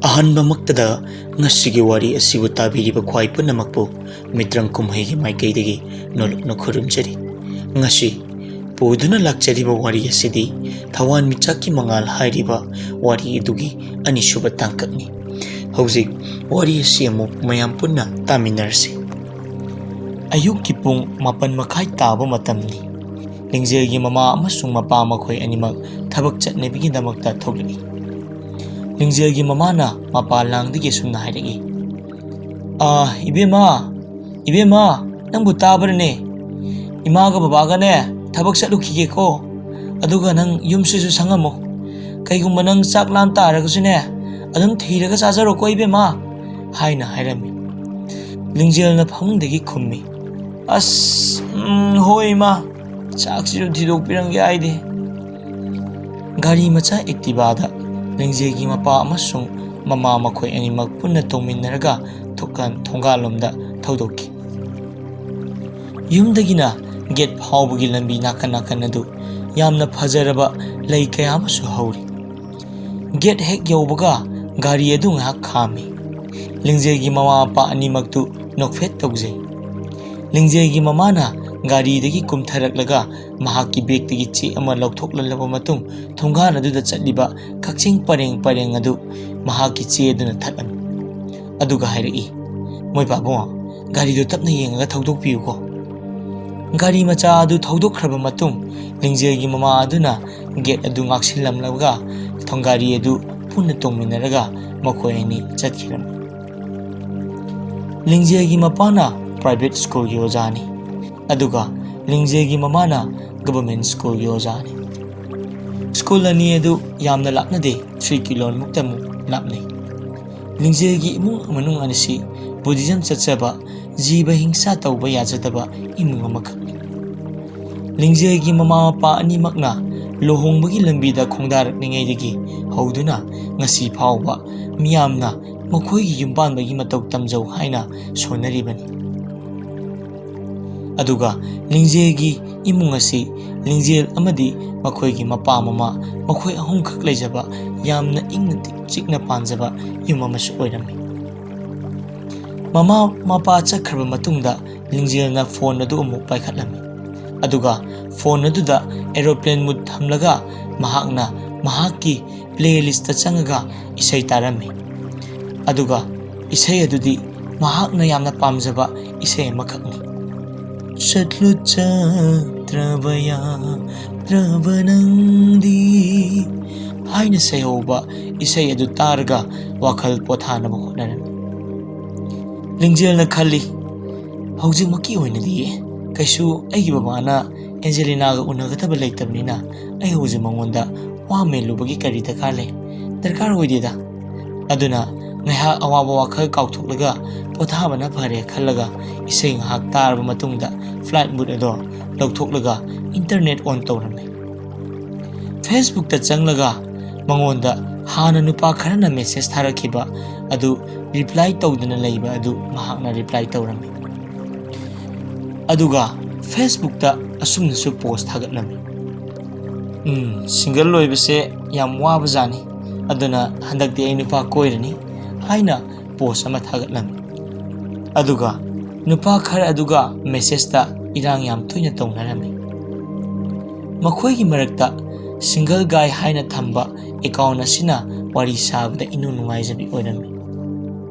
ꯑꯍꯥꯟꯕꯃꯛꯇꯗ ꯉꯁꯤꯒꯤ ꯋꯥꯔꯤ ꯑꯁꯤꯕꯨ ꯇꯥꯕꯤꯔꯤꯕ ꯈ꯭ꯋꯥꯏ ꯄꯨꯝꯅꯃꯛꯄꯨ ꯃꯤꯇ꯭ꯔꯪ ꯀꯨꯝꯍꯩꯒꯤ ꯃꯥꯏꯀꯩꯗꯒꯤ ꯅꯣꯜꯂꯨꯛꯅ ꯈꯨꯔꯨꯝꯖꯔꯤ꯫ ꯉꯁꯤ ꯄꯨꯗꯨꯅ ꯂꯥꯛꯆꯔꯤꯕ ꯋꯥꯔꯤ ꯑꯁꯤꯗꯤ ꯊꯋꯥꯟꯃꯤꯆꯥꯛꯀꯤ ꯃꯉꯥꯜ ꯍꯥꯏꯔꯤꯕ ꯋꯥꯔꯤ ꯑꯗꯨꯒꯤ ꯑꯅꯤꯁꯨꯕ ꯇꯥꯡꯀꯛꯅꯤ꯫ ꯍꯧꯖꯤꯛ ꯋꯥꯔꯤ ꯑꯁꯤ ꯑꯃꯨꯛ ꯃꯌꯥꯝ ꯄꯨꯟꯅ ꯇꯥꯃꯤꯟꯅꯔꯁꯤ꯫ ꯑꯌꯨꯛꯀꯤ ꯄꯨꯡ 7:30 ꯇꯥꯕ ꯃꯇꯝꯅꯤ꯫ ꯂꯤꯡꯖꯦꯜꯒꯤ ꯃꯃꯥ ꯑꯃꯁꯨꯡ ꯃꯄꯥ ꯃꯈꯣꯏ ꯑꯅꯤꯃꯛ ꯊꯕꯛ ꯆꯠꯅꯕꯒꯤꯗꯃꯛꯇ ꯊꯣꯛꯂꯛꯏ꯫ ꯂꯤꯡꯖꯦꯜꯒꯤ ꯃꯃꯥꯅ ꯃꯄꯥꯟꯂꯥꯡꯗꯒꯤ ꯑꯁꯨꯝꯅ ꯍꯥꯏꯔꯛꯏ, "ꯏꯕꯦꯝꯃ, ꯅꯪꯕꯨ ꯇꯥꯕ꯭ꯔꯅꯦ? ꯏꯃꯥꯒ ꯕꯕꯥꯒꯅꯦ ꯊꯕꯛ ꯆꯠꯂꯨꯈꯤꯒꯦꯀꯣ, ꯑꯗꯨꯒ ꯅꯪ ꯌꯨꯝꯁꯤꯁꯨ ꯁꯪꯉꯝꯃꯣ꯫ ꯀꯩꯒꯨꯝꯕ ꯅꯪ ꯆꯥꯛ ꯂꯥꯝ ꯇꯥꯔꯒꯁꯨꯅꯦ ꯑꯗꯨꯝ ꯊꯤꯔꯒ ꯆꯥꯖꯔꯣꯀꯣ ꯏꯕꯦꯝꯃ" ꯍꯥꯏꯅ ꯍꯥꯏꯔꯝꯃꯤ꯫ ꯂꯤꯡꯖꯦꯜꯅ ꯐꯃꯨꯡꯗꯒꯤ ꯈꯨꯝꯃꯤ, "ꯍꯣꯏ ꯏꯃꯥ, ꯆꯥꯛꯁꯤꯁꯨ ꯊꯤꯗꯣꯛꯄꯤꯔꯝꯒꯦ ꯍꯥꯏꯗꯤ." ꯒꯥꯔꯤ ꯃꯆꯥ ꯑꯦꯛꯇꯤꯚꯥꯗ ꯂꯤꯡꯖꯦꯜꯒꯤ ꯃꯄꯥ ꯑꯃꯁꯨꯡ ꯃꯃꯥ ꯃꯈꯣꯏ ꯑꯅꯤꯃꯛ ꯄꯨꯟꯅ ꯇꯣꯡꯃꯤꯟꯅꯔꯒ ꯊꯣꯡꯒꯥꯜꯂꯣꯝꯗ ꯊꯧꯗꯣꯛꯈꯤ꯫ ꯌꯨꯝꯗꯒꯤꯅ ꯒꯦꯠ ꯐꯥꯎꯕꯒꯤ ꯂꯝꯕꯤ ꯅꯥꯀꯟ ꯑꯗꯨ ꯌꯥꯝꯅ ꯐꯖꯔꯕ ꯂꯩ ꯀꯌꯥ ꯑꯃꯁꯨ ꯍꯧꯔꯤ꯫ ꯒꯦꯠ ꯍꯦꯛ ꯌꯧꯕꯒ ꯒꯥꯔꯤ ꯑꯗꯨ ꯉꯥꯏꯍꯥꯛ ꯈꯥꯝꯃꯤ꯫ ꯂꯤꯡꯖꯦꯜꯒꯤ ꯃꯃꯥ ꯃꯄꯥ ꯑꯅꯤꯃꯛꯇꯨ ꯅꯣꯛꯐꯦꯠ ꯇꯧꯖꯩ꯫ ꯂꯤꯡꯖꯦꯜꯒꯤ ꯃꯃꯥꯅ ꯒꯥꯔꯤꯗꯒꯤ ꯀꯨꯝꯊꯔꯛꯂꯒ ꯃꯍꯥꯛꯀꯤ ꯕꯦꯒꯇꯒꯤ ꯆꯦ ꯑꯃ ꯂꯧꯊꯣꯛꯂꯕ ꯃꯇꯨꯡ ꯊꯣꯡꯒꯥꯜ ꯑꯗꯨꯗ ꯆꯠꯂꯤꯕ ꯀꯛꯆꯤꯡ ꯄꯔꯦꯡ ꯑꯗꯨ ꯃꯍꯥꯛꯀꯤ ꯆꯦ ꯑꯗꯨꯅ ꯊꯠꯂꯝꯃꯤ꯫ ꯑꯗꯨꯒ ꯍꯥꯏꯔꯛꯏ, "ꯃꯣꯏ ꯄꯥꯕꯨꯡ, ꯒꯥꯔꯤꯗꯨ ꯇꯞꯅ ꯌꯦꯡꯉꯒ ꯊꯧꯗꯣꯛꯄꯤꯌꯨꯀꯣ." ꯒꯥꯔꯤ ꯃꯆꯥ ꯑꯗꯨ ꯊꯧꯗꯣꯛꯈ꯭ꯔꯕ ꯃꯇꯨꯡ ꯂꯤꯡꯖꯦꯜꯒꯤ ꯃꯃꯥ ꯑꯗꯨꯅ ꯒꯦꯠ ꯑꯗꯨ ꯉꯥꯛꯁꯤꯜꯂꯝꯂꯒ ꯒꯥꯔꯤ ꯑꯗꯨ ꯄꯨꯟꯅ ꯇꯣꯡꯃꯤꯟꯅꯔꯒ ꯃꯈꯣꯏ ꯑꯅꯤ ꯆꯠꯈꯤꯔꯝꯃꯤ꯫ ꯂꯤꯡꯖꯦꯜꯒꯤ ꯃꯄꯥꯅ ꯄ꯭ꯔꯥꯏꯚꯦꯠ ꯁ꯭ꯀꯨꯜꯒꯤ ꯑꯣꯖꯥꯅꯤ, ꯑꯗꯨꯒ ꯂꯤꯡꯖꯦꯜꯒꯤ ꯃꯃꯥꯅ ꯒꯚꯔꯟꯃꯦꯟꯠ ꯁ꯭ꯀꯨꯜꯒꯤ ꯑꯣꯖꯥꯅꯤ꯫ ꯁ꯭ꯀꯨꯜ ꯑꯅꯤ ꯑꯗꯨ ꯌꯥꯝꯅ ꯂꯥꯞꯅꯗꯦ, 3 ꯀꯤꯂꯣꯃꯤꯇꯔꯃꯨꯛ ꯂꯥꯞꯅꯩ꯫ ꯂꯤꯡꯖꯦꯜꯒꯤ ꯏꯃꯨꯡ ꯃꯅꯨꯡ ꯑꯁꯤ ꯕꯨꯙꯤꯖꯝ ꯆꯠꯆꯕ, ꯖꯤꯕ ꯍꯤꯡꯁꯥ ꯇꯧꯕ ꯌꯥꯖꯗꯕ ꯏꯃꯨꯡ ꯑꯃꯈꯛꯅꯤ꯫ ꯂꯤꯡꯖꯦꯜꯒꯤ ꯃꯃꯥ ꯃꯄꯥ ꯑꯅꯤꯃꯛꯅ ꯂꯨꯍꯣꯡꯕꯒꯤ ꯂꯝꯕꯤꯗ ꯈꯣꯡꯗꯥꯔꯛꯂꯤꯉꯩꯗꯒꯤ ꯍꯧꯗꯨꯅ ꯉꯁꯤ ꯐꯥꯎꯕ ꯃꯤꯌꯥꯝꯅ ꯃꯈꯣꯏꯒꯤ ꯌꯨꯝꯄꯥꯟꯕꯒꯤ ꯃꯇꯧ ꯇꯝꯖꯧ ꯍꯥꯏꯅ ꯁꯣꯟꯅꯔꯤꯕꯅꯤ꯫ ꯑꯗꯨꯒ ꯂꯤꯡꯖꯦꯜꯒꯤ ꯏꯃꯨꯡ ꯑꯁꯤ ꯂꯤꯡꯖꯦꯜ ꯑꯃꯗꯤ ꯃꯈꯣꯏꯒꯤ ꯃꯄꯥ ꯃꯃꯥ ꯃꯈꯣꯏ ꯑꯍꯨꯝꯈꯛ ꯂꯩꯖꯕ ꯌꯥꯝꯅ ꯏꯪꯅ ꯆꯤꯛꯅ ꯄꯥꯟꯖꯕ ꯌꯨꯝ ꯑꯃꯁꯨ ꯑꯣꯏꯔꯝꯃꯤ꯫ ꯃꯃꯥ ꯃꯄꯥ ꯆꯠꯈ꯭ꯔꯕ ꯃꯇꯨꯡꯗ ꯂꯤꯡꯖꯦꯜꯅ ꯐꯣꯟ ꯑꯗꯨ ꯑꯃꯨꯛ ꯄꯥꯏꯈꯠꯂꯝꯃꯤ, ꯑꯗꯨꯒ ꯐꯣꯟ ꯑꯗꯨꯗ ꯑꯦꯔꯣꯄ꯭ꯂꯦꯟ ꯃꯨꯠ ꯊꯝꯂꯒ ꯃꯍꯥꯛꯅ ꯃꯍꯥꯛꯀꯤ ꯄ꯭ꯂꯦꯂꯤꯁꯇ ꯆꯪꯉꯒ ꯏꯁꯩ ꯇꯥꯔꯝꯃꯤ꯫ ꯑꯗꯨꯒ ꯏꯁꯩ ꯑꯗꯨꯗꯤ ꯃꯍꯥꯛꯅ ꯌꯥꯝꯅ ꯄꯥꯝꯖꯕ ꯏꯁꯩ ꯑꯃꯈꯛꯅꯤ꯫ "ꯆꯠꯂꯨ ꯆꯠꯇ꯭ꯔꯕ ꯌꯥꯗ꯭ꯔꯕ ꯅꯪꯗꯤ" ꯍꯥꯏꯅ ꯁꯩꯍꯧꯕ ꯏꯁꯩ ꯑꯗꯨ ꯇꯥꯔꯒ ꯋꯥꯈꯜ ꯄꯣꯊꯥꯅꯕ ꯍꯣꯠꯅꯔꯝꯃꯤ꯫ ꯂꯤꯡꯖꯦꯜꯅ ꯈꯜꯂꯤ, ꯍꯧꯖꯤꯛꯃꯛꯀꯤ ꯑꯣꯏꯅꯗꯤ ꯀꯩꯁꯨ ꯑꯩꯒꯤ ꯕꯕꯥꯅ ꯑꯦꯟꯖꯦꯂꯤꯅꯥꯒ ꯎꯅꯒꯗꯕ ꯂꯩꯇꯕꯅꯤꯅ ꯑꯩ ꯍꯧꯖꯤꯛ ꯃꯉꯣꯟꯗ ꯋꯥ ꯃꯦꯜꯂꯨꯕꯒꯤ ꯀꯔꯤ ꯗꯔꯀꯥꯔ ꯂꯩ? ꯗꯔꯀꯥꯔ ꯑꯣꯏꯗꯦꯗ꯫ ꯑꯗꯨꯅ ꯉꯥꯏꯍꯥꯛ ꯑꯋꯥꯕ ꯋꯥꯈꯜ ꯀꯥꯎꯊꯣꯛꯂꯒ ꯄꯣꯊꯥꯕꯅ ꯐꯔꯦ ꯈꯜꯂꯒ ꯏꯁꯩ ꯉꯥꯏꯍꯥꯛ ꯇꯥꯔꯕ ꯃꯇꯨꯡꯗ ꯐ꯭ꯂꯥꯏꯠ ꯃꯨꯠ ꯑꯗꯣ ꯂꯧꯊꯣꯛꯂꯒ ꯏꯟꯇꯔꯅꯦꯠ ꯑꯣꯟ ꯇꯧꯔꯝꯃꯤ꯫ ꯐꯦꯁꯕꯨꯛꯇ ꯆꯪꯂꯒ ꯃꯉꯣꯟꯗ ꯍꯥꯟꯅ ꯅꯨꯄꯥ ꯈꯔꯅ ꯃꯦꯁꯦꯖ ꯊꯥꯔꯛꯈꯤꯕ ꯑꯗꯨ ꯔꯤꯄ꯭ꯂꯥꯏ ꯇꯧꯗꯅ ꯂꯩꯕ ꯑꯗꯨ ꯃꯍꯥꯛꯅ ꯔꯤꯄ꯭ꯂꯥꯏ ꯇꯧꯔꯝꯃꯤ꯫ ꯑꯗꯨꯒ ꯐꯦꯁꯕꯨꯛꯇ ꯑꯁꯨꯝꯅꯁꯨ ꯄꯣꯁꯠ ꯊꯥꯒꯠꯂꯝꯃꯤ, "ꯁꯤꯡꯒꯜ ꯑꯣꯏꯕꯁꯦ ꯌꯥꯝ ꯋꯥꯕꯖꯥꯠꯅꯤ, ꯑꯗꯨꯅ ꯍꯟꯗꯛꯇꯤ ꯑꯩ ꯅꯨꯄꯥ ꯀꯣꯏꯔꯅꯤ" ꯍꯥꯏꯅ ꯄꯣꯁꯠ ꯑꯃ ꯊꯥꯒꯠꯂꯝꯃꯤ꯫ ꯑꯗꯨꯒ ꯅꯨꯄꯥ ꯈꯔ ꯑꯗꯨꯒ ꯃꯦꯁꯦꯖꯇ ꯏꯔꯥꯡ ꯌꯥꯝ ꯇꯣꯏꯅ ꯇꯧꯅꯔꯝꯃꯤ꯫ ꯃꯈꯣꯏꯒꯤ ꯃꯔꯛꯇ ꯁꯤꯡꯒꯜ ꯒꯥꯏ ꯍꯥꯏꯅ ꯊꯝꯕ ꯑꯦꯀꯥꯎꯟꯠ ꯑꯁꯤꯅ ꯋꯥꯔꯤ ꯁꯥꯕꯗ ꯏꯅꯨꯡ ꯅꯨꯡꯉꯥꯏꯖꯕꯤ ꯑꯣꯏꯔꯝꯃꯤ꯫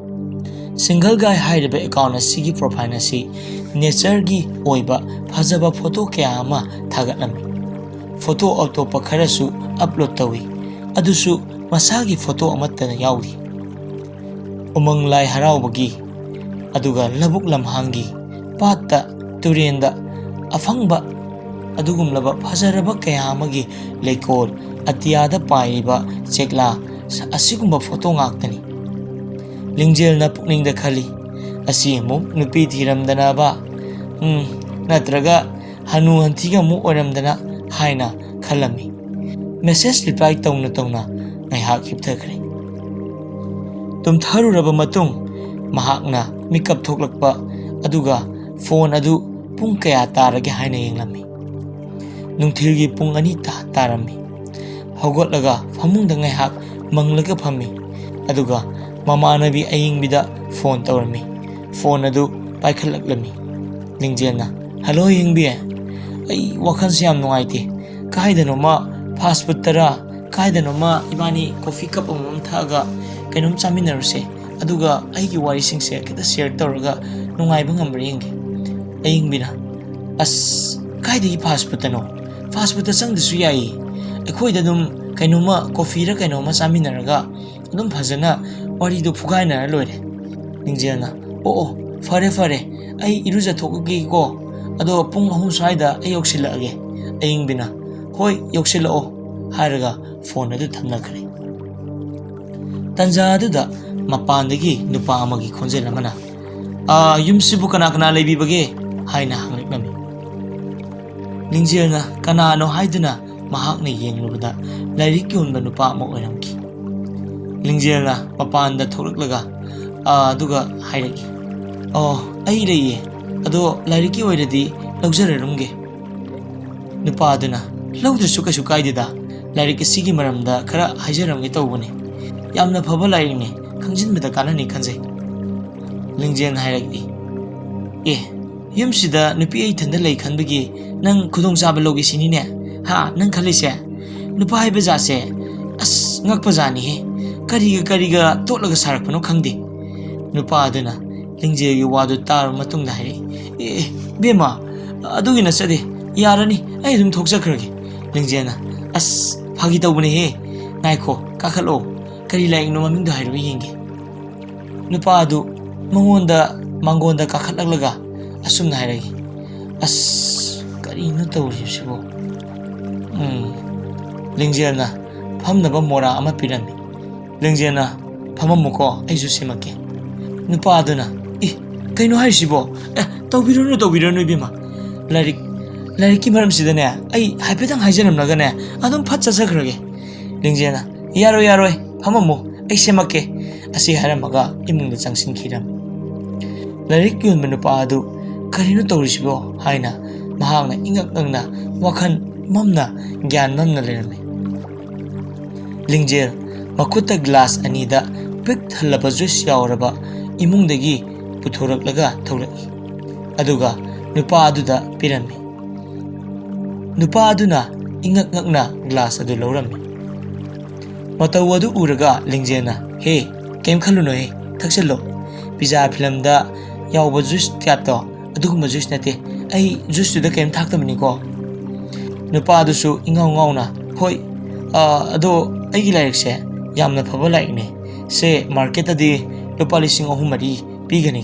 ꯁꯤꯡꯒꯜ ꯒꯥꯏ ꯍꯥꯏꯔꯤꯕ ꯑꯦꯀꯥꯎꯟꯠ ꯑꯁꯤꯒꯤ ꯄ꯭ꯔꯣꯐꯥꯏꯜ ꯑꯁꯤ ꯅꯦꯆꯔꯒꯤ ꯑꯣꯏꯕ ꯐꯖꯕ ꯐꯣꯇꯣ ꯀꯌꯥ ꯑꯃ ꯊꯥꯒꯠꯂꯝꯃꯤ꯫ ꯐꯣꯇꯣ ꯑꯇꯣꯞꯄ ꯈꯔꯁꯨ ꯑꯞꯂꯣꯗ ꯇꯧꯏ, ꯑꯗꯨꯁꯨ ꯃꯁꯥꯒꯤ ꯐꯣꯇꯣ ꯑꯃꯠꯇ ꯌꯥꯎꯗꯦ꯫ ꯎꯃꯪ ꯂꯥꯏ ꯍꯔꯥꯎꯕꯒꯤ, ꯑꯗꯨꯒ ꯂꯧꯕꯨꯛ ꯂꯝꯍꯥꯡꯒꯤ, ꯄꯥꯠꯇ, ꯇꯨꯔꯦꯟꯗ, ꯑꯐꯪꯕ ꯑꯗꯨꯒꯨꯝꯂꯕ ꯐꯖꯔꯕ ꯀꯌꯥ ꯑꯃꯒꯤ ꯂꯩꯀꯣꯜ ꯑꯇꯤꯌꯥꯗ ꯄꯥꯏꯔꯤꯕ ꯆꯦꯛꯂꯥ ꯑꯁꯤꯒꯨꯝꯕ ꯐꯣꯇꯣ ꯉꯥꯛꯇꯅꯤ꯫ ꯂꯤꯡꯖꯦꯜꯅ ꯄꯨꯛꯅꯤꯡꯗ ꯈꯜꯂꯤ, ꯑꯁꯤ ꯑꯃꯨꯛ ꯅꯨꯄꯤ ꯊꯤꯔꯝꯗꯅꯕ, ꯅꯠꯇ꯭ꯔꯒ ꯍꯅꯨ ꯍꯟꯊꯤꯒ ꯑꯃꯨꯛ ꯑꯣꯏꯔꯝꯗꯅ ꯍꯥꯏꯅ ꯈꯜꯂꯝꯃꯤ꯫ ꯃꯦꯁꯦꯖ ꯔꯤꯄ꯭ꯂꯥꯏ ꯇꯧꯅ ꯉꯥꯏꯍꯥꯛ ꯍꯤꯞꯊꯈ꯭ꯔꯦ꯫ ꯇꯨꯝꯊꯔꯨꯔꯕ ꯃꯇꯨꯡ ꯃꯍꯥꯛꯅ ꯃꯤꯀꯞ ꯊꯣꯛꯂꯛꯄ ꯑꯗꯨꯒ ꯐꯣꯟ ꯑꯗꯨ ꯄꯨꯡ ꯀꯌꯥ ꯇꯥꯔꯒꯦ ꯍꯥꯏꯅ ꯌꯦꯡꯂꯝꯃꯤ꯫ ꯅꯨꯡꯊꯤꯜꯒꯤ ꯄꯨꯡ 2 ꯇꯥꯔꯝꯃꯤ꯫ ꯍꯧꯒꯠꯂꯒ ꯐꯃꯨꯡꯗ ꯉꯥꯏꯍꯥꯛ ꯃꯪꯂꯒ ꯐꯝꯃꯤ꯫ ꯑꯗꯨꯒ ꯃꯃꯥꯟꯅꯕꯤ ꯑꯌꯤꯡꯕꯤꯗ ꯐꯣꯟ ꯇꯧꯔꯝꯃꯤ꯫ ꯐꯣꯟ ꯑꯗꯨ ꯄꯥꯏꯈꯠꯂꯛꯂꯝꯃꯤ꯫ ꯂꯤꯡꯖꯦꯜꯅ "ꯍꯜꯂꯣ ꯑꯌꯤꯡꯕꯤ, ꯑꯩ ꯋꯥꯈꯜꯁꯦ ꯌꯥꯝ ꯅꯨꯡꯉꯥꯏꯇꯦ꯫ ꯀꯥꯏꯗꯅꯣꯃ ꯐꯥꯁ ꯐꯨꯗꯇꯔꯥ ꯀꯥꯏꯗꯅꯣꯃ ꯏꯕꯥꯅꯤ ꯀꯣꯐꯤ ꯀꯞ ꯑꯃꯃꯝ ꯊꯛꯑꯒ ꯀꯩꯅꯣꯝ ꯆꯥꯃꯤꯟꯅꯔꯨꯁꯦ, ꯑꯗꯨꯒ ꯑꯩꯒꯤ ꯋꯥꯔꯤꯁꯤꯡꯁꯦ ꯈꯤꯇ ꯁꯦꯌꯔ ꯇꯧꯔꯒ ꯅꯨꯡꯉꯥꯏꯕ ꯉꯝꯕ꯭ꯔꯥ ꯌꯦꯡꯒꯦ." ꯑꯌꯤꯡꯕꯤꯅ "ꯑꯁ ꯀꯥꯏꯗꯒꯤ ꯐꯥꯁ ꯐꯨꯗꯇꯅꯣ? ꯐꯥꯁ ꯐꯨꯗꯇ ꯆꯪꯗ꯭ꯔꯁꯨ ꯌꯥꯏꯌꯦ. ꯑꯩꯈꯣꯏꯗ ꯑꯗꯨꯝ ꯀꯩꯅꯣꯃ ꯀꯣꯐꯤꯔ ꯀꯩꯅꯣꯃ ꯆꯥꯃꯤꯟꯅꯔꯒ ꯑꯗꯨꯝ ꯐꯖꯅ ꯋꯥꯔꯤꯗꯣ ꯐꯨꯒꯥꯏꯅꯔ ꯂꯣꯏꯔꯦ." ꯂꯤꯡꯖꯦꯜꯅ "ꯑꯣ ꯐꯔꯦ ꯐꯔꯦ, ꯑꯩ ꯏꯔꯨꯖꯊꯣꯛꯑꯒꯦꯀꯣ, ꯑꯗꯣ ꯄꯨꯡ 3 ꯁ꯭ꯋꯥꯏꯗ ꯑꯩ ꯌꯧꯁꯤꯜꯂꯛꯑꯒꯦ." ꯑꯌꯤꯡꯕꯤꯅ "ꯍꯣꯏ ꯌꯧꯁꯤꯜꯂꯛꯑꯣ" ꯍꯥꯏꯔꯒ ꯐꯣꯟ ꯑꯗꯨ ꯊꯝꯅꯈ꯭ꯔꯦ꯫ ꯇꯟꯖꯥ ꯑꯗꯨꯗ ꯃꯄꯥꯟꯗꯒꯤ ꯅꯨꯄꯥ ꯑꯃꯒꯤ ꯈꯣꯟꯖꯦꯜ ꯑꯃꯅ "ꯌꯨꯝꯁꯤꯕꯨ ꯀꯅꯥ ꯀꯅꯥ ꯂꯩꯕꯤꯕꯒꯦ?" ꯍꯥꯏꯅ ꯍꯪꯂꯛꯂꯝꯃꯤ꯫ ꯂꯤꯡꯖꯦꯜꯅ ꯀꯅꯥꯅꯣ ꯍꯥꯏꯗꯨꯅ ꯃꯍꯥꯛꯅ ꯌꯦꯡꯂꯨꯕꯗ ꯂꯥꯏꯔꯤꯛ ꯌꯣꯟꯕ ꯅꯨꯄꯥ ꯑꯃ ꯑꯣꯏꯔꯝꯈꯤ꯫ ꯂꯤꯡꯖꯦꯜꯅ ꯃꯄꯥꯟꯗ ꯊꯣꯛꯂꯛꯂꯒ ꯑꯗꯨꯒ ꯍꯥꯏꯔꯛꯏ, "ꯑꯩ ꯂꯩꯌꯦ, ꯑꯗꯣ ꯂꯥꯏꯔꯤꯛꯀꯤ ꯑꯣꯏꯔꯗꯤ ꯂꯧꯖꯔꯔꯝꯒꯦ." ꯅꯨꯄꯥ ꯑꯗꯨꯅ "ꯂꯧꯗ꯭ꯔꯁꯨ ꯀꯩꯁꯨ ꯀꯥꯏꯗꯦꯗ, ꯂꯥꯏꯔꯤꯛ ꯑꯁꯤꯒꯤ ꯃꯔꯝꯗ ꯈꯔ ꯍꯥꯏꯖꯔꯝꯒꯦ ꯇꯧꯕꯅꯤ. ꯌꯥꯝꯅ ꯐꯕ ꯂꯥꯏꯔꯤꯛꯅꯤ, ꯈꯪꯖꯤꯟꯕꯗ ꯀꯥꯟꯅꯅꯤ ꯈꯟꯖꯩ." ꯂꯤꯡꯖꯦꯜꯅ ꯍꯥꯏꯔꯛꯏ, "ꯌꯨꯝꯁꯤꯗ ꯅꯨꯄꯤ ꯑꯩ ꯏꯊꯟꯗ ꯂꯩ ꯈꯟꯕꯒꯤ ꯅꯪ ꯈꯨꯗꯣꯡꯆꯥꯕ ꯂꯧꯒꯦ ꯁꯤꯅꯤꯅꯦ? ꯅꯪ ꯈꯜꯂꯤꯁꯦ? ꯅꯨꯄꯥ ꯍꯥꯏꯕ ꯖꯥꯠꯁꯦ ꯑꯁ ꯉꯛꯄ ꯖꯥꯠꯅꯤꯍꯦ, ꯀꯔꯤꯒ ꯇꯣꯠꯂꯒ ꯁꯥꯔꯛꯄꯅꯣ ꯈꯪꯗꯦ." ꯅꯨꯄꯥ ꯑꯗꯨꯅ ꯂꯤꯡꯖꯦꯜꯒꯤ ꯋꯥꯗꯨ ꯇꯥꯔꯕ ꯃꯇꯨꯡꯗ ꯍꯥꯏꯔꯛꯏ, "ꯕꯦꯝꯃ, ꯑꯗꯨꯒꯤ ꯅꯠꯆꯗꯦ, ꯌꯥꯔꯅꯤ, ꯑꯩ ꯑꯗꯨꯝ ꯊꯣꯛꯆꯈ꯭ꯔꯒꯦ." ꯂꯤꯡꯖꯦꯜꯅ "ꯑꯁ ꯐꯥꯒꯤ ꯇꯧꯕꯅꯦꯍꯦ, ꯉꯥꯏꯈꯣ, ꯀꯥꯈꯠꯂꯛꯑꯣ, ꯀꯔꯤ ꯂꯥꯏꯔꯤꯛꯅꯣ ꯃꯃꯤꯡꯗꯣ ꯍꯥꯏꯔꯒ ꯌꯦꯡꯒꯦ." ꯅꯨꯄꯥ ꯑꯗꯨ ꯃꯥꯡꯒꯣꯟꯗ ꯀꯥꯈꯠꯂꯛꯂꯒ ꯑꯁꯨꯝꯅ ꯍꯥꯏꯔꯛꯏ, "ꯑꯁ ꯀꯔꯤꯅꯣ ꯇꯧꯔꯤꯕꯁꯤꯕꯣ?" ꯂꯤꯡꯖꯦꯜꯅ ꯐꯝꯅꯕ ꯃꯣꯔꯥ ꯑꯃ ꯄꯤꯔꯝꯃꯤ꯫ ꯂꯤꯡꯖꯦꯜꯅ "ꯐꯝꯃꯝꯃꯨꯀꯣ, ꯑꯩꯁꯨ ꯁꯦꯝꯃꯛꯀꯦ." ꯅꯨꯄꯥ ꯑꯗꯨꯅ "ꯀꯩꯅꯣ ꯍꯥꯏꯔꯤꯁꯤꯕꯣ? ꯇꯧꯕꯤꯔꯅꯨ ꯏꯕꯦꯝꯃ, ꯂꯥꯏꯔꯤꯛꯀꯤ ꯃꯔꯝꯁꯤꯗꯅꯦ ꯑꯩ ꯍꯥꯏꯐꯦꯠꯇꯪ ꯍꯥꯏꯖꯔꯝꯂꯒꯅꯦ ꯑꯗꯨꯝ ꯐꯠ ꯆꯠꯆꯈ꯭ꯔꯒꯦ." ꯂꯤꯡꯖꯦꯜꯅ "ꯌꯥꯔꯣꯏ, ꯐꯝꯃꯝꯃꯨ, ꯑꯩ ꯁꯦꯝꯃꯛꯀꯦ." ꯑꯁꯤ ꯍꯥꯏꯔꯝꯃꯒ ꯏꯃꯨꯡꯗ ꯆꯪꯁꯤꯟꯈꯤꯔꯝꯃꯤ꯫ ꯂꯥꯏꯔꯤꯛ ꯌꯣꯟꯕ ꯅꯨꯄꯥ ꯑꯗꯨ "ꯀꯔꯤꯅꯣ ꯇꯧꯔꯤꯁꯤꯕꯣ?" ꯍꯥꯏꯅ ꯃꯍꯥꯛꯅ ꯏꯉꯛ ꯉꯛꯅ ꯋꯥꯈꯜ ꯃꯝꯅ ꯒ꯭ꯌꯥꯟ ꯃꯝꯅ ꯂꯩꯔꯝꯃꯤ꯫ ꯂꯤꯡꯖꯦꯜ ꯃꯈꯨꯠꯇ ꯒ꯭ꯂꯥꯁ 2ꯗ ꯄꯤꯛ ꯊꯜꯂꯕ ꯖꯨꯏꯁ ꯌꯥꯎꯔꯕ ꯏꯃꯨꯡꯗꯒꯤ ꯄꯨꯊꯣꯔꯛꯂꯒ ꯊꯧꯔꯛꯏ, ꯑꯗꯨꯒ ꯅꯨꯄꯥ ꯑꯗꯨꯗ ꯄꯤꯔꯝꯃꯤ꯫ ꯅꯨꯄꯥ ꯑꯗꯨꯅ ꯏꯉꯛ ꯉꯛꯅ ꯒ꯭ꯂꯥꯁ ꯑꯗꯨ ꯂꯧꯔꯝꯃꯤ꯫ ꯃꯇꯧ ꯑꯗꯨ ꯎꯔꯒ ꯂꯤꯡꯖꯦꯜꯅ "ꯀꯩꯝ ꯈꯜꯂꯨꯅꯨꯍꯦ, ꯊꯛꯆꯜꯂꯣ. ꯄꯤꯖꯥ ꯐꯤꯂꯝꯗ ꯌꯥꯎꯕ ꯖꯨꯏꯁ ꯀꯥꯠꯇꯣ ꯑꯗꯨꯒꯨꯝꯕ ꯖꯨꯏꯁ ꯅꯠꯇꯦ. ꯑꯩ ꯖꯨꯏꯁꯇꯨꯗ ꯀꯩꯝ ꯊꯥꯛꯇꯕꯅꯤꯀꯣ." ꯅꯨꯄꯥ ꯑꯗꯨꯁꯨ ꯏꯉꯥꯎ ꯉꯥꯎꯅ "ꯍꯣꯏ, ꯑꯗꯣ ꯑꯩꯒꯤ ꯂꯥꯏꯔꯤꯛꯁꯦ ꯌꯥꯝꯅ ꯐꯕ ꯂꯥꯏꯔꯤꯛꯅꯦ. ꯁꯦ ꯃꯥꯔꯀꯦꯠꯇꯗꯤ ꯂꯨꯄꯥ 3,000-4,000 ꯄꯤꯒꯅꯤ.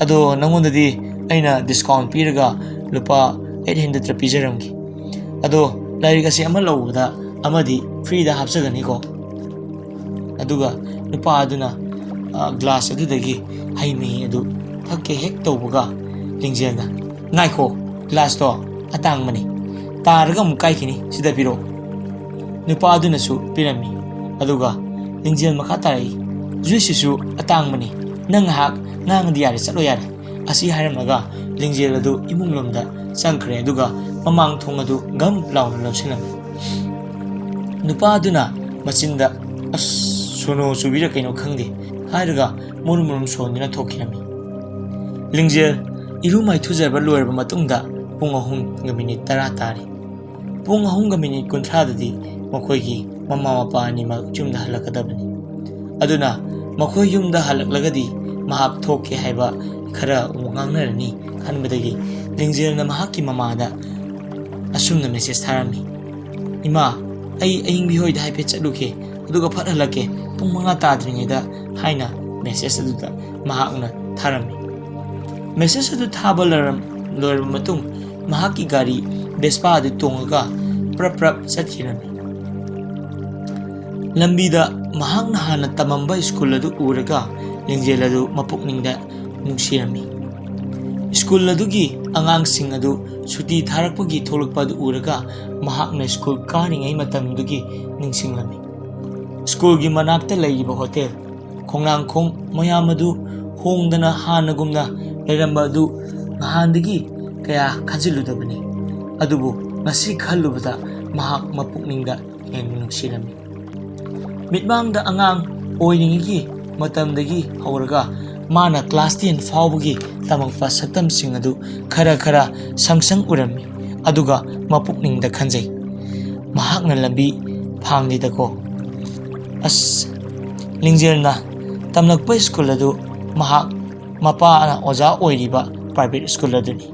ꯑꯗꯣ ꯅꯪꯉꯣꯟꯗꯗꯤ ꯑꯩꯅ ꯗꯤꯁꯀꯥꯎꯟꯠ ꯄꯤꯔꯒ ꯂꯨꯄꯥ 800 ꯄꯤꯖꯔꯝꯒꯦ. ꯑꯗꯣ ꯂꯥꯏꯔꯤꯛ ꯑꯁꯤ ꯑꯃ ꯂꯧꯕꯗ ꯑꯃꯗꯤ ꯐ꯭ꯔꯤꯗ ꯍꯥꯞꯆꯒꯅꯤꯀꯣ." ꯑꯗꯨꯒ ꯅꯨꯄꯥ ꯑꯗꯨꯅ ꯒ꯭ꯂꯥꯁ ꯑꯗꯨꯗꯒꯤ ꯍꯩ ꯃꯍꯤ ꯑꯗꯨ ꯊꯛꯀꯦ ꯍꯦꯛ ꯇꯧꯕꯒ ꯂꯤꯡꯖꯦꯜꯅ "ꯉꯥꯏꯈꯣ, ꯒ꯭ꯂꯥꯁꯇꯣ ꯑꯇꯥꯡꯕꯅꯤ, ꯇꯥꯔꯒ ꯑꯃꯨꯛ ꯀꯥꯏꯈꯤꯅꯤ, ꯁꯤꯗ ꯄꯤꯔꯛꯑꯣ." ꯅꯨꯄꯥ ꯑꯗꯨꯅꯁꯨ ꯄꯤꯔꯝꯃꯤ꯫ ꯑꯗꯨꯒ ꯂꯤꯡꯖꯦꯜ ꯃꯈꯥ ꯇꯥꯔꯛꯏ, "ꯖꯨꯏꯁꯁꯤꯁꯨ ꯑꯇꯥꯡꯕꯅꯤ, ꯅꯪ ꯉꯥꯏꯍꯥꯛ ꯉꯥꯡꯉꯗꯤ ꯌꯥꯔꯦ, ꯆꯠꯂꯣ ꯌꯥꯔꯦ." ꯑꯁꯤ ꯍꯥꯏꯔꯝꯃꯒ ꯂꯤꯡꯖꯦꯜ ꯑꯗꯨ ꯏꯃꯨꯡ ꯂꯣꯝꯗ ꯆꯪꯈ꯭ꯔꯦ, ꯑꯗꯨꯒ ꯃꯃꯥꯡ ꯊꯣꯡ ꯑꯗꯨ ꯘꯝ ꯂꯥꯎꯅ ꯂꯣꯟꯁꯤꯜꯂꯝꯃꯤ꯫ ꯅꯨꯄꯥ ꯑꯗꯨꯅ ꯃꯆꯤꯟꯗ "ꯑꯁ ꯁꯣꯅꯣ ꯆꯨꯕꯤꯔ ꯀꯩꯅꯣ ꯈꯪꯗꯦ" ꯍꯥꯏꯔꯒ ꯃꯨꯔꯨꯝ ꯁꯣꯟꯗꯨꯅ ꯊꯣꯛꯈꯤꯔꯝꯃꯤ꯫ ꯂꯤꯡꯖꯦꯜ ꯏꯔꯨ ꯃꯥꯏꯊꯨꯖꯕ ꯂꯣꯏꯔꯕ ꯃꯇꯨꯡꯗ ꯄꯨꯡ 3:10 ꯇꯥꯔꯤ꯫ ꯄꯨꯡ 3:30ꯗꯗꯤ ꯃꯈꯣꯏꯒꯤ ꯃꯃꯥ ꯃꯄꯥ ꯑꯅꯤꯃꯛ ꯌꯨꯝꯗ ꯍꯜꯂꯛꯀꯗꯕꯅꯤ꯫ ꯑꯗꯨꯅ ꯃꯈꯣꯏ ꯌꯨꯝꯗ ꯍꯜꯂꯛꯂꯒꯗꯤ ꯃꯍꯥꯛ ꯊꯣꯛꯀꯦ ꯍꯥꯏꯕ ꯈꯔ ꯉꯥꯡꯅꯔꯅꯤ ꯈꯟꯕꯗꯒꯤ ꯂꯤꯡꯖꯦꯜꯅ ꯃꯍꯥꯛꯀꯤ ꯃꯃꯥꯗ ꯑꯁꯨꯝꯅ ꯃꯦꯁꯦꯖ ꯊꯥꯔꯝꯃꯤ, "ꯏꯃꯥ, ꯑꯩ ꯑꯌꯤꯡꯕꯤ ꯍꯣꯏꯗ ꯍꯥꯏꯐꯦꯠ ꯆꯠꯂꯨꯒꯦ, ꯑꯗꯨꯒ ꯐꯠ ꯍꯜꯂꯛꯀꯦ, ꯄꯨꯡ 5 ꯇꯥꯗ꯭ꯔꯤꯉꯩꯗ" ꯍꯥꯏꯅ ꯃꯦꯁꯦꯖ ꯑꯗꯨꯗ ꯃꯍꯥꯛꯅ ꯊꯥꯔꯝꯃꯤ꯫ ꯃꯦꯁꯦꯖ ꯑꯗꯨ ꯊꯥꯕ ꯂꯣꯏꯔꯕ ꯃꯇꯨꯡ ꯃꯍꯥꯛꯀꯤ ꯒꯥꯔꯤ ꯚꯦꯁꯄꯥ ꯑꯗꯨ ꯇꯣꯡꯉꯒ ꯄ꯭ꯔꯞ ꯆꯠꯈꯤꯔꯝꯃꯤ꯫ ꯂꯝꯕꯤꯗ ꯃꯍꯥꯛꯅ ꯍꯥꯟꯅ ꯇꯝꯃꯝꯕ ꯁ꯭ꯀꯨꯜ ꯑꯗꯨ ꯎꯔꯒ ꯂꯤꯡꯖꯦꯜ ꯑꯗꯨ ꯃꯄꯨꯛꯅꯤꯡꯗ ꯅꯨꯡꯁꯤꯔꯝꯃꯤ꯫ ꯁ꯭ꯀꯨꯜ ꯑꯗꯨꯒꯤ ꯑꯉꯥꯡꯁꯤꯡ ꯑꯗꯨ ꯁꯨꯇꯤ ꯊꯥꯔꯛꯄꯒꯤ ꯊꯣꯛꯂꯛꯄ ꯑꯗꯨ ꯎꯔꯒ ꯃꯍꯥꯛꯅ ꯁ꯭ꯀꯨꯜ ꯀꯥꯔꯤꯉꯩ ꯃꯇꯝꯗꯨꯒꯤ ꯅꯤꯡꯁꯤꯡꯂꯝꯃꯤ꯫ ꯁ꯭ꯀꯨꯜꯒꯤ ꯃꯅꯥꯛꯇ ꯂꯩꯔꯤꯕ ꯍꯣꯇꯦꯜ, ꯈꯣꯡꯅꯥꯡꯈꯣꯡ ꯃꯌꯥꯝ ꯑꯗꯨ ꯍꯣꯡꯗꯅ ꯍꯥꯟꯅꯒꯨꯝꯅ ꯂꯩꯔꯝꯕ ꯑꯗꯨ ꯅꯍꯥꯟꯗꯒꯤ ꯀꯌꯥ ꯈꯟꯖꯤꯜꯂꯨꯗꯕꯅꯤ, ꯑꯗꯨꯕꯨ ꯉꯁꯤ ꯈꯜꯂꯨꯕꯗ ꯃꯍꯥꯛ ꯃꯄꯨꯛꯅꯤꯡꯗ ꯍꯦꯟꯅ ꯅꯨꯡꯁꯤꯔꯝꯃꯤ꯫ ꯃꯤꯠꯃꯥꯡꯗ ꯑꯉꯥꯡ ꯑꯣꯏꯔꯤꯉꯩꯒꯤ ꯃꯇꯝꯗꯒꯤ ꯍꯧꯔꯒ ꯃꯥꯅ ꯀ꯭ꯂꯥꯁ 10 ꯐꯥꯎꯕꯒꯤ ꯇꯝꯃꯛꯄ ꯁꯛꯇꯝꯁꯤꯡ ꯑꯗꯨ ꯈꯔ ꯁꯪꯁꯪ ꯎꯔꯝꯃꯤ ꯑꯗꯨꯒ ꯃꯄꯨꯛꯅꯤꯡꯗ ꯈꯟꯖꯩ ꯃꯍꯥꯛꯅ ꯂꯝꯕꯤ ꯐꯥꯡꯂꯤꯗꯀꯣ ꯑꯁ ꯂꯤꯡꯖꯦꯜꯅ ꯇꯝꯂꯛꯄ ꯁ꯭ꯀꯨꯜ ꯑꯗꯨ ꯃꯍꯥꯛ ꯃꯄꯥꯅ ꯑꯣꯖꯥ ꯑꯣꯏꯔꯤꯕ ꯄ꯭ꯔꯥꯏꯚꯦꯠ ꯁ꯭ꯀꯨꯜ ꯑꯗꯨꯅꯤ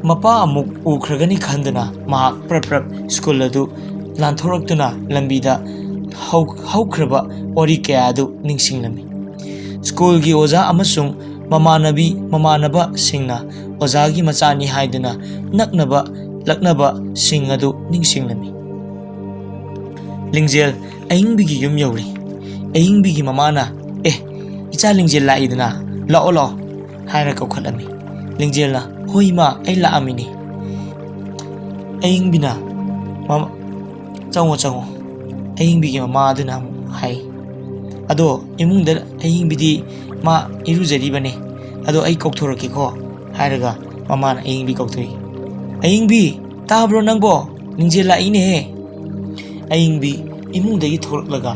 ꯃꯄꯥ ꯑꯃꯨꯛ ꯎꯈ꯭ꯔꯒꯅꯤ ꯈꯟꯗꯨꯅ ꯃꯍꯥꯛ ꯄ꯭ꯔꯞ ꯁ꯭ꯀꯨꯜ ꯑꯗꯨ ꯂꯥꯟꯊꯣꯔꯛꯇꯨꯅ ꯂꯝꯕꯤꯗ ꯍꯧꯈ꯭ꯔꯕ ꯋꯥꯔꯤ ꯀꯌꯥ ꯑꯗꯨ ꯅꯤꯡꯁꯤꯡꯂꯝꯃꯤ ꯁ꯭ꯀꯨꯜꯒꯤ ꯑꯣꯖꯥ ꯑꯃꯁꯨꯡ ꯃꯃꯥꯟꯅꯕꯁꯤꯡꯅ ꯑꯣꯖꯥꯒꯤ ꯃꯆꯥꯅꯤ ꯍꯥꯏꯗꯨꯅ ꯂꯛꯅꯕꯁꯤꯡ ꯑꯗꯨ ꯅꯤꯡꯁꯤꯡꯂꯝꯃꯤ ꯂꯤꯡꯖꯦꯜ ꯑꯏꯪꯕꯤꯒꯤ ꯌꯨꯝ ꯌꯧꯔꯤ ꯑꯏꯪꯕꯤꯒꯤ ꯃꯃꯥꯅ ꯏꯆꯥ ꯂꯤꯡꯖꯦꯜ ꯂꯥꯛꯏꯗꯅ ꯂꯥꯛꯑꯣ ꯍꯥꯏꯅ ꯀꯧꯈꯠꯂꯝꯃꯤ ꯂꯤꯡꯖꯦꯜꯅ ꯍꯣꯏ ꯏꯃꯥ ꯑꯩ ꯂꯥꯛꯑꯝꯃꯤꯅꯤ ꯑꯏꯪꯕꯤꯅ ꯆꯪꯉꯣ ꯑꯏꯪꯕꯤꯒꯤ ꯃꯃꯥ ꯑꯗꯨꯅ ꯑꯃꯨꯛ ꯍꯥꯏ ꯑꯗꯣ ꯏꯃꯨꯡꯗ ꯑꯏꯪꯕꯤꯗꯤ ꯃꯥ ꯏꯔꯨꯖꯔꯤꯕꯅꯦ ꯑꯗꯣ ꯑꯩ ꯀꯧꯊꯣꯔꯛꯀꯦꯀꯣ ꯍꯥꯏꯔꯒ ꯃꯃꯥꯅ ꯑꯏꯪꯕꯤ ꯀꯧꯊꯣꯛꯏ ꯑꯏꯪꯕꯤ ꯇꯥꯕ꯭ꯔꯣ ꯅꯪꯕꯣ ꯂꯤꯡꯖꯦꯜ ꯂꯥꯛꯏꯅꯦꯍꯦ ꯑꯏꯪꯕꯤ ꯏꯃꯨꯡꯗꯒꯤ ꯊꯣꯛꯂꯛꯂꯒ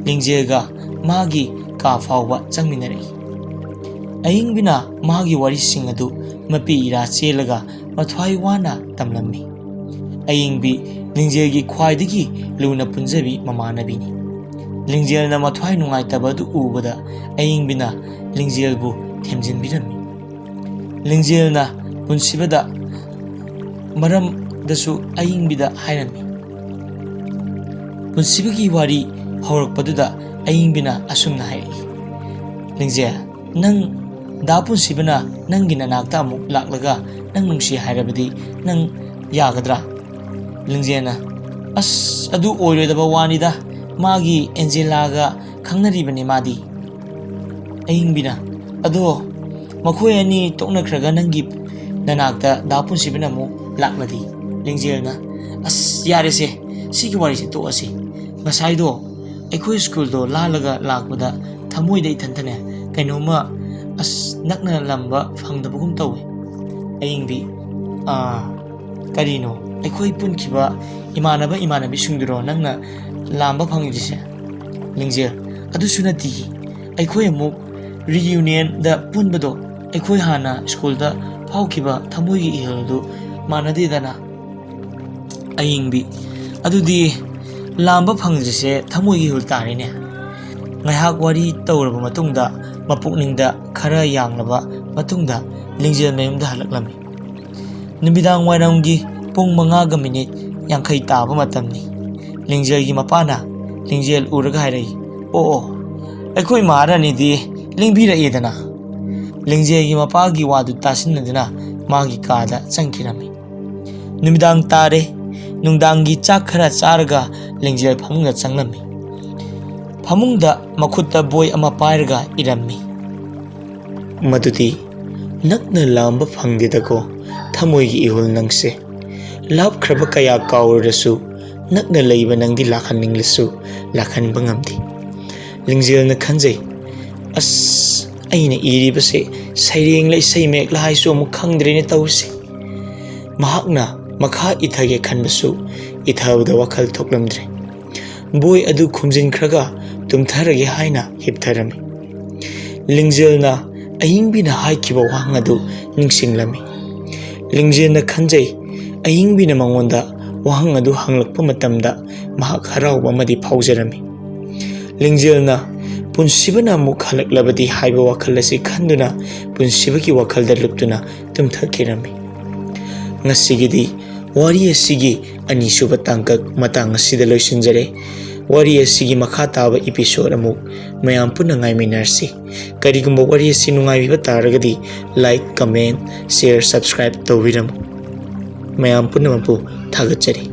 ꯂꯤꯡꯖꯦꯜꯒ ꯃꯥꯒꯤ ꯀꯥ ꯐꯥꯎꯕ ꯆꯪꯃꯤꯟꯅꯔꯛꯏ ꯑꯏꯪꯕꯤꯅ ꯃꯥꯒꯤ ꯋꯥꯔꯤꯁꯤꯡ ꯑꯗꯨ ꯃꯄꯤ ꯏꯔꯥ ꯆꯦꯜꯂꯒ ꯃꯊ꯭ꯋꯥꯏ ꯋꯥꯅ ꯇꯝꯂꯝꯃꯤ ꯑꯏꯪꯕꯤ ꯂꯤꯡꯖꯦꯜꯒꯤ ꯈ꯭ꯋꯥꯏꯗꯒꯤ ꯂꯨꯅ ꯄꯨꯟꯖꯕꯤ ꯃꯃꯥꯟꯅꯕꯤꯅꯤ ꯂꯤꯡꯖꯦꯜꯅ ꯃꯊ꯭ꯋꯥꯏ ꯅꯨꯡꯉꯥꯏꯇꯕ ꯑꯗꯨ ꯎꯕꯗ ꯑꯏꯪꯕꯤꯅ ꯂꯤꯡꯖꯦꯜꯕꯨ ꯊꯦꯝꯖꯤꯟꯕꯤꯔꯝꯃꯤ ꯂꯤꯡꯖꯦꯜꯅ ꯄꯨꯟꯁꯤꯕꯗ ꯃꯔꯝꯗꯁꯨ ꯑꯏꯪꯕꯤꯗ ꯍꯥꯏꯔꯝꯃꯤ ꯄꯨꯟꯁꯤꯕꯒꯤ ꯋꯥꯔꯤ ꯍꯧꯔꯛꯄꯗꯨꯗ ꯑꯏꯪꯕꯤꯅ ꯑꯁꯨꯝꯅ ꯍꯥꯏꯔꯛꯏ ꯂꯤꯡꯖꯦꯜ ꯅꯪ ꯗꯥ ꯄꯨꯟꯁꯤꯕꯅ ꯅꯪꯒꯤ ꯅꯅꯥꯛꯇ ꯑꯃꯨꯛ ꯂꯥꯛꯂꯒ ꯅꯪ ꯅꯨꯡꯁꯤ ꯍꯥꯏꯔꯕꯗꯤ ꯅꯪ ꯌꯥꯒꯗ꯭ꯔꯥ ꯂꯤꯡꯖꯦꯜꯅ ꯑꯁ ꯑꯗꯨ ꯑꯣꯏꯔꯣꯏꯗꯕ ꯋꯥꯅꯤꯗ ꯃꯥꯒꯤ ꯑꯦꯟꯖꯦꯂꯥꯒ ꯈꯪꯅꯔꯤꯕꯅꯤ ꯃꯥꯗꯤ ꯑꯏꯪꯕꯤꯅ ꯑꯗꯣ ꯃꯈꯣꯏ ꯑꯅꯤ ꯇꯣꯛꯅꯈ꯭ꯔꯒ ꯅꯪꯒꯤ ꯅꯅꯥꯛꯇ ꯗꯥ ꯄꯨꯟꯁꯤꯕꯅ ꯑꯃꯨꯛ ꯂꯥꯛꯂꯗꯤ ꯂꯤꯡꯖꯦꯜꯅ ꯑꯁ ꯌꯥꯔꯦꯁꯦ ꯁꯤꯒꯤ ꯋꯥꯔꯤꯁꯦ ꯇꯣꯛꯑꯁꯤ ꯉꯁꯥꯏꯗꯣ ꯑꯩꯈꯣꯏ ꯁ꯭ꯀꯨꯜꯗꯣ ꯂꯥꯜꯂꯒ ꯂꯥꯛꯄꯗ ꯊꯃꯣꯏꯗ ꯏꯊꯟꯇꯅꯦ ꯀꯩꯅꯣꯝꯃ ꯑꯁ ꯅꯛꯅ ꯂꯝꯕ ꯐꯪꯗꯕꯒꯨꯝ ꯇꯧꯋꯦ ꯑꯏꯪꯕꯤ ꯀꯔꯤꯅꯣ ꯑꯩꯈꯣꯏ ꯄꯨꯟꯈꯤꯕ ꯏꯃꯥꯟꯅꯕꯤꯁꯤꯡꯗꯨꯔꯣ ꯅꯪꯅ ꯂꯥꯝꯕ ꯐꯪꯉꯤꯁꯦ ꯂꯤꯡꯖꯦꯜ ꯑꯗꯨꯁꯨ ꯅꯠꯇꯤꯌꯦ ꯑꯩꯈꯣꯏ ꯑꯃꯨꯛ ꯔꯤꯌꯨꯅꯤꯌꯟꯗ ꯄꯨꯟꯕꯗꯣ ꯑꯩꯈꯣꯏ ꯍꯥꯟꯅ ꯁ꯭ꯀꯨꯜꯗ ꯐꯥꯎꯈꯤꯕ ꯊꯃꯣꯏꯒꯤ ꯏꯍꯜꯗꯨ ꯃꯥꯟꯅꯗꯦꯗꯅ ꯑꯏꯪꯕꯤ ꯑꯗꯨꯗꯤ ꯂꯥꯝꯕ ꯐꯪꯗ꯭ꯔꯤꯁꯦ ꯊꯃꯣꯏꯒꯤ ꯏꯍꯨꯜ ꯇꯥꯔꯦꯅꯦ ꯉꯥꯏꯍꯥꯛ ꯋꯥꯔꯤ ꯇꯧꯔꯕ ꯃꯇꯨꯡꯗ ꯃꯄꯨꯛꯅꯤꯡꯗ ꯈꯔ ꯌꯥꯡꯂꯕ ꯃꯇꯨꯡꯗ ꯂꯤꯡꯖꯦꯜ ꯃꯌꯨꯝꯗ ꯍꯜꯂꯛꯂꯝꯃꯤ ꯅꯨꯃꯤꯗꯥꯡ ꯋꯥꯏꯔꯝꯒꯤ ꯄꯨꯡ 5:50 ꯇꯥꯕ ꯃꯇꯝꯅꯤ ꯂꯤꯡꯖꯦꯜꯒꯤ ꯃꯄꯥꯅ ꯂꯤꯡꯖꯦꯜ ꯎꯔꯒ ꯍꯥꯏꯔꯛꯏ ꯑꯣ ꯑꯩꯈꯣꯏ ꯃꯍꯥꯔꯥꯅꯤꯗꯤ ꯂꯦꯡꯕꯤꯔꯛꯑꯦꯗꯅ ꯂꯤꯡꯖꯦꯜꯒꯤ ꯃꯄꯥꯒꯤ ꯋꯥꯗꯨ ꯇꯥꯁꯤꯟꯅꯗꯨꯅ ꯃꯥꯒꯤ ꯀꯥꯗ ꯆꯪꯈꯤꯔꯝꯃꯤ ꯅꯨꯃꯤꯗꯥꯡ ꯇꯥꯔꯦ ꯅꯨꯡꯗꯥꯡꯒꯤ ꯆꯥꯛ ꯈꯔ ꯆꯥꯔꯒ ꯂꯤꯡꯖꯦꯜ ꯐꯃꯨꯡꯗ ꯆꯪꯂꯝꯃꯤ ꯐꯃꯨꯡꯗ ꯃꯈꯨꯠꯇ ꯕꯣꯏ ꯑꯃ ꯄꯥꯏꯔꯒ ꯏꯔꯝꯃꯤ ꯃꯗꯨꯗꯤ ꯅꯛꯅ ꯂꯥꯝꯕ ꯐꯪꯗꯦꯗꯀꯣ ꯊꯃꯣꯏꯒꯤ ꯏꯍꯨꯜ ꯅꯪꯁꯦ ꯂꯥꯞꯈ꯭ꯔꯕ ꯀꯌꯥ ꯀꯥꯎꯔꯁꯨ ꯅꯛꯅ ꯂꯩꯕ ꯅꯪꯗꯤ ꯂꯥꯛꯍꯟꯅꯤꯡꯂꯁꯨ ꯂꯥꯛꯍꯟꯕ ꯉꯝꯗꯦ ꯂꯤꯡꯖꯦꯜꯅ ꯈꯟꯖꯩ ꯑꯁ ꯑꯩꯅ ꯏꯔꯤꯕꯁꯦ ꯁꯩꯔꯦꯡꯂ ꯏꯁꯩ ꯃꯌꯦꯛꯂ ꯍꯥꯏꯁꯨ ꯑꯃꯨꯛ ꯈꯪꯗ꯭ꯔꯦꯅꯦ ꯇꯧꯔꯤꯁꯦ ꯃꯍꯥꯛꯅ ꯃꯈꯥ ꯏꯊꯒꯦ ꯈꯟꯕꯁꯨ ꯏꯊꯕꯗ ꯋꯥꯈꯜ ꯊꯣꯛꯂꯝꯗ꯭ꯔꯦ ꯕꯣꯏ ꯑꯗꯨ ꯈꯨꯝꯖꯤꯟꯈ꯭ꯔꯒ ꯇꯨꯝꯊꯔꯒꯦ ꯍꯥꯏꯅ ꯍꯤꯞꯊꯔꯝꯃꯤ ꯂꯤꯡꯖꯦꯜꯅ ꯑꯏꯪꯕꯤꯅ ꯍꯥꯏꯈꯤꯕ ꯋꯥꯍꯪ ꯑꯗꯨ ꯅꯤꯡꯁꯤꯡꯂꯝꯃꯤ ꯂꯤꯡꯖꯦꯜꯅ ꯈꯟꯖꯩ ꯑꯏꯪꯕꯤꯅ ꯃꯉꯣꯟꯗ ꯋꯥꯍꯪ ꯑꯗꯨ ꯍꯪꯂꯛꯄ ꯃꯇꯝꯗ ꯃꯍꯥꯛ ꯍꯔꯥꯎꯕ ꯑꯃꯗꯤ ꯐꯥꯎꯖꯔꯝꯃꯤ ꯂꯤꯡꯖꯦꯜꯅ ꯄꯨꯟꯁꯤꯕꯅ ꯑꯃꯨꯛ ꯍꯜꯂꯛꯂꯕꯗꯤ ꯍꯥꯏꯕ ꯋꯥꯈꯜ ꯑꯁꯤ ꯈꯟꯗꯨꯅ ꯄꯨꯟꯁꯤꯕꯒꯤ ꯋꯥꯈꯜꯗ ꯂꯨꯞꯇꯨꯅ ꯇꯨꯝꯊꯈꯤꯔꯝꯃꯤ ꯉꯁꯤꯒꯤꯗꯤ ꯋꯥꯔꯤ ꯑꯁꯤꯒꯤ ꯑꯅꯤꯁꯨꯕ ꯇꯥꯡꯀꯛ ꯃꯇꯥꯡ ꯑꯁꯤꯗ ꯂꯣꯏꯁꯤꯟꯖꯔꯦ ꯋꯥꯔꯤ ꯑꯁꯤꯒꯤ ꯃꯈꯥ ꯇꯥꯕ ꯏꯄꯤꯁꯣꯗ ꯑꯃꯨꯛ ꯃꯌꯥꯝ ꯄꯨꯟꯅ ꯉꯥꯏꯃꯤꯟꯅꯔꯁꯤ ꯀꯔꯤꯒꯨꯝꯕ ꯋꯥꯔꯤ ꯑꯁꯤ ꯅꯨꯡꯉꯥꯏꯕꯤꯕ ꯇꯥꯔꯒꯗꯤ ꯂꯥꯏꯛ ꯀꯃꯦꯟ ꯁꯦꯌꯔ ꯁꯕꯁꯀ꯭ꯔꯥꯏꯕ ꯇꯧꯕꯤꯔꯝꯃꯨ ꯃꯌꯥꯝ ꯄꯨꯝꯅꯃꯛꯄꯨ ꯊꯥꯒꯠꯆꯔꯤ